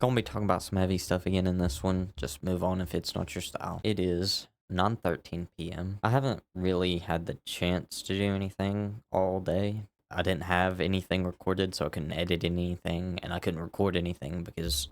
Gonna be talking about some heavy stuff again in this one. Just move on if it's not your style. It is 9:13 p.m. I haven't really had the chance to do anything all day. I didn't have anything recorded, so I couldn't edit anything, and I couldn't record anything because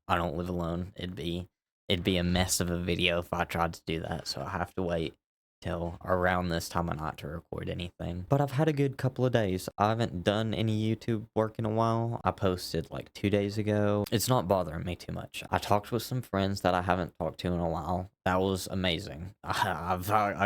I don't live alone. It'd be a mess of a video if I tried to do that, so I have to wait till around this time of night to record anything. But I've had a good couple of days. I haven't done any YouTube work in a while. I posted like 2 days ago. It's not bothering me too much. I talked with some friends that I haven't talked to in a while. That was amazing. I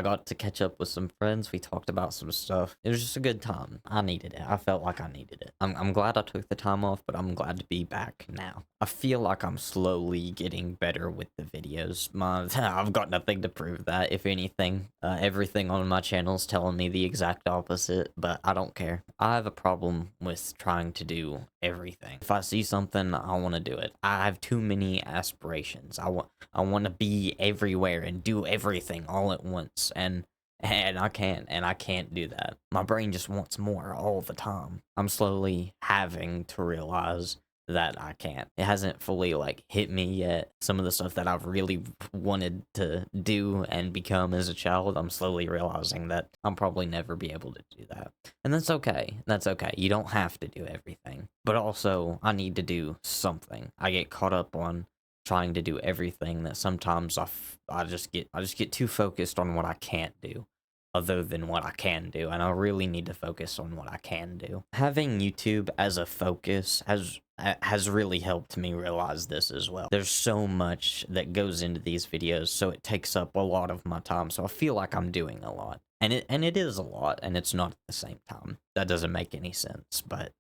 got to catch up with some friends. We talked about some stuff. It was just a good time. I needed it. I felt like I needed it. I'm glad I took the time off, but I'm glad to be back now. I feel like I'm slowly getting better with the videos. I've got nothing to prove that. If anything, everything on my channel is telling me the exact opposite, but I don't care. I have a problem with trying to do everything. If I see something, I want to do it. I have too many aspirations. I want to be everywhere and do everything all at once, and I can't do that. My brain just wants more all the time. I'm slowly having to realize that I can't. It hasn't fully like hit me yet. Some of the stuff that I've really wanted to do and become as a child, I'm slowly realizing that I'll probably never be able to do that. And that's okay. That's okay. You don't have to do everything. But also, I need to do something. I get caught up on trying to do everything that sometimes I just get too focused on what I can't do other than what I can do, and I really need to focus on what I can do. Having YouTube as a focus has really helped me realize this as well. There's so much that goes into these videos, so it takes up a lot of my time. So I feel like I'm doing a lot, and it is a lot, and it's not at the same time. That doesn't make any sense, but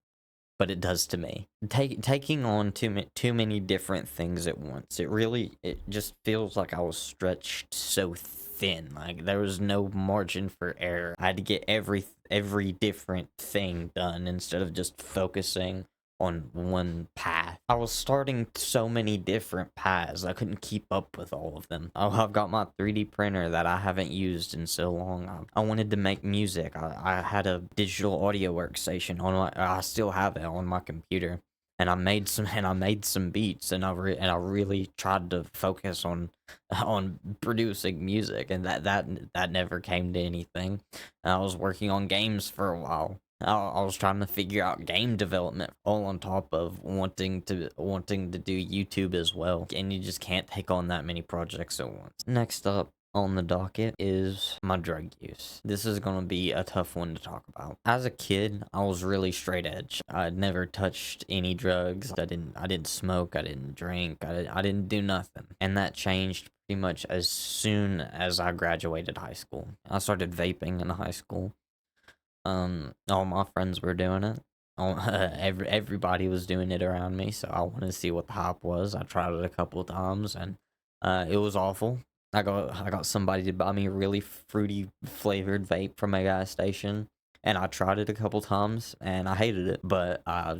it does to me. Taking on too many different things at once. It just feels like I was stretched so thin. Like there was no margin for error. I had to get every different thing done instead of just focusing on one path. I was starting so many different paths. I couldn't keep up with all of them. Oh, I've got my 3D printer that I haven't used in so long. I wanted to make music. I had a digital audio workstation on I still have it on my computer. And I made some beats, and I really tried to focus on producing music, and that never came to anything. I was working on games for a while. I was trying to figure out game development all on top of wanting to do YouTube as well, and you just can't take on that many projects at once. Next up on the docket is my drug use. This is going to be a tough one to talk about. As a kid, I was really straight edge. I'd never touched any drugs. I didn't smoke, I didn't drink, I didn't do nothing. And that changed pretty much as soon as I graduated high school. I started vaping in high school. All my friends were doing it. Everybody was doing it around me, so I wanted to see what the hype was. I tried it a couple of times, and it was awful. I got somebody to buy me a really fruity flavored vape from a gas station, and I tried it a couple times, and I hated it, but I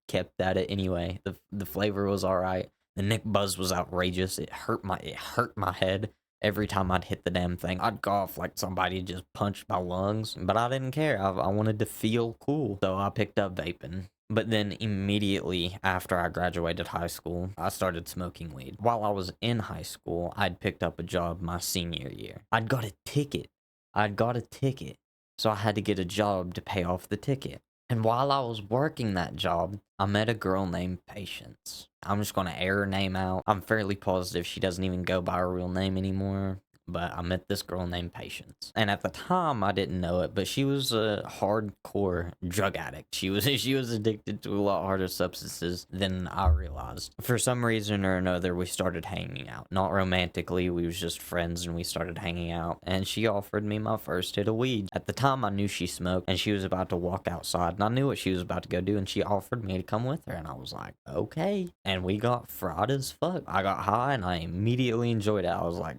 kept at it anyway. The flavor was all right. The Nick Buzz was outrageous. It hurt my head every time I'd hit the damn thing. I'd cough like somebody just punched my lungs, but I didn't care. I wanted to feel cool, so I picked up vaping. But then immediately after I graduated high school, I started smoking weed. While I was in high school, I'd picked up a job my senior year. I'd got a ticket. I'd got a ticket. So I had to get a job to pay off the ticket. And while I was working that job, I met a girl named Patience. I'm just gonna air her name out. I'm fairly positive she doesn't even go by her real name anymore. But I met this girl named Patience. And at the time I didn't know it, but she was a hardcore drug addict. She was addicted to a lot harder substances than I realized. For some reason or another, we started hanging out. Not romantically, we was just friends and we started hanging out. And she offered me my first hit of weed. At the time I knew she smoked and she was about to walk outside and I knew what she was about to go do, and she offered me to come with her, and I was like, okay. And we got fried as fuck. I got high and I immediately enjoyed it. I was like,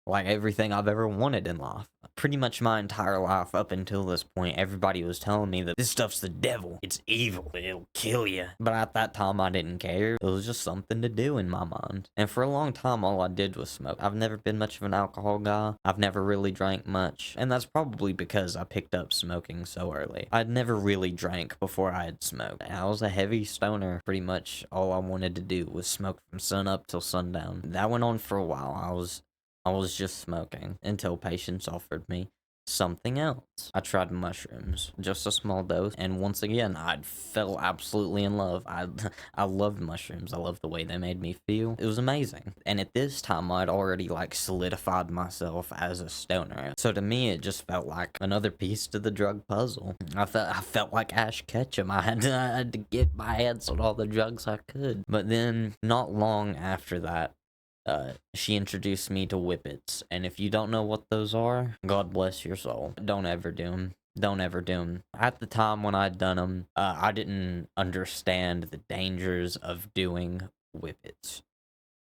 like everything I've ever wanted in life. Pretty much my entire life up until this point, everybody was telling me that this stuff's the devil. It's evil. It'll kill you. But at that time, I didn't care. It was just something to do in my mind. And for a long time, all I did was smoke. I've never been much of an alcohol guy. I've never really drank much. And that's probably because I picked up smoking so early. I'd never really drank before I had smoked. I was a heavy stoner. Pretty much all I wanted to do was smoke from sun up till sundown. That went on for a while. I was just smoking until patients offered me something else. I tried mushrooms, just a small dose, and once again, I fell absolutely in love. I loved mushrooms. I loved the way they made me feel. It was amazing. And at this time, I'd already like solidified myself as a stoner. So to me, it just felt like another piece to the drug puzzle. I felt like Ash Ketchum. I had to get my hands on all the drugs I could. But then, not long after that, she introduced me to whippets, and if you don't know what those are, God bless your soul. Don't ever do them. Don't ever do them. At the time when I'd done them, I didn't understand the dangers of doing whippets,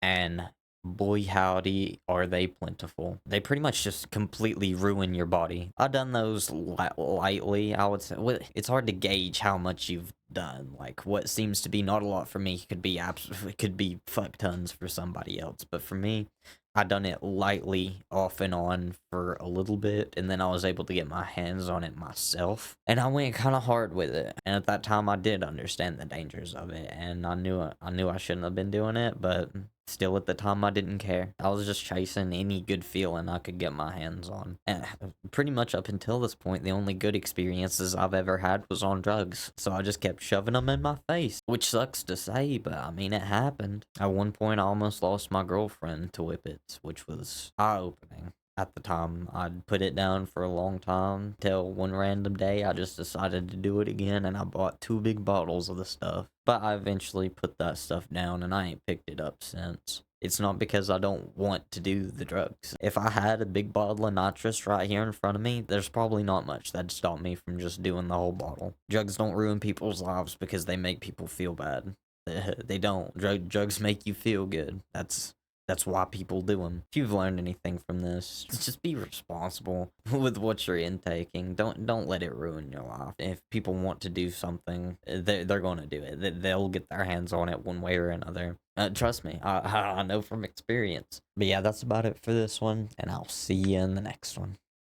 and boy howdy are they plentiful. They pretty much just completely ruin your body. I've done those lightly, I would say. Well, it's hard to gauge how much you've done. Like, what seems to be not a lot for me could be fuck tons for somebody else. But for me, I done it lightly off and on for a little bit, and then I was able to get my hands on it myself, and I went kind of hard with it. And at that time, I did understand the dangers of it, and I knew I shouldn't have been doing it, but still at the time I didn't care. I was just chasing any good feeling I could get my hands on. And pretty much up until this point, the only good experiences I've ever had was on drugs. So I just kept shoving them in my face, which sucks to say, but I mean, it happened. At one point, I almost lost my girlfriend to whippets, which was eye-opening. At the time, I'd put it down for a long time, till one random day I just decided to do it again, and I bought 2 big bottles of the stuff. But I eventually put that stuff down, and I ain't picked it up since. It's not because I don't want to do the drugs. If I had a big bottle of nitrous right here in front of me, there's probably not much that'd stop me from just doing the whole bottle. Drugs don't ruin people's lives because they make people feel bad. They don't. Drugs make you feel good. That's why people do them. If you've learned anything from this, just be responsible with what you're intaking. Don't let it ruin your life. If people want to do something, they're going to do it. They'll get their hands on it one way or another. Trust me, I know from experience. But yeah, that's about it for this one, and I'll see you in the next one.